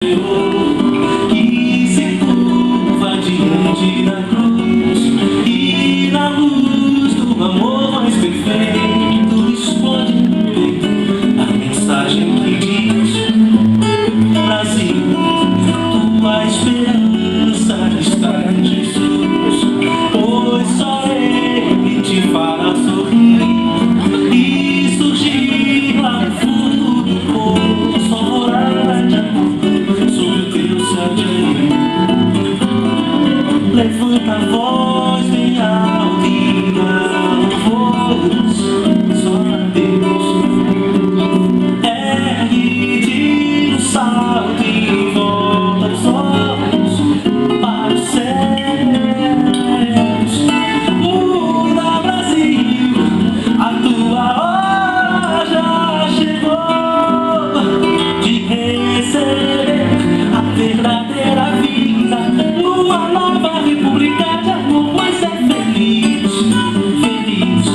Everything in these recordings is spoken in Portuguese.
que se curva diante da cruz, e na luz do amor mais perfeito explode no peito a mensagem que diz: Brasil, tua esperança está em Jesus, pois só Ele te fará sorrir e surgir lá no fundo do poço, só morada de amor sobre o teu céu de areia. Levanta a voz bem alta e dá louvores só a Deus. Ergue-te no salto e volta os olhos para os céus. Muda, Brasil, a tua hora já chegou de receber a verdadeira vida numa nova república de amor. Pois é feliz, feliz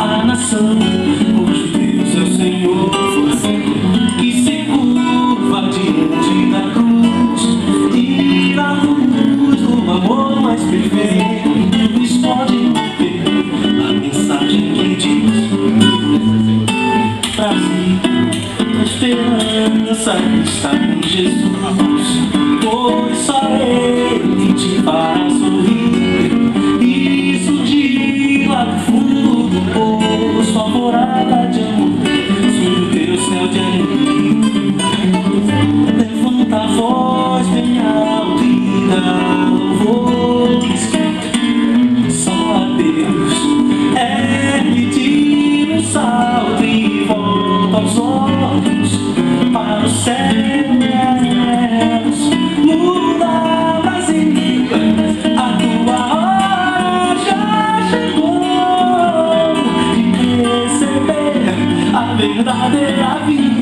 a nação cujo Deus é o Senhor, que se curva diante da cruz, e na luz do amor mais perfeito explode no peito a mensagem que diz: Brasil, a esperança está em Jesus, pois só Ele te fará sorrir e surgir lá do fundo do poço, a morada de amor sobre o teu céu de areia. Levanta a voz bem alta e dá louvores só a Deus. Ergue-te no salto e volta os olhos para os céus. Muda, Brasil, a tua hora já chegou de receber a verdadeira vida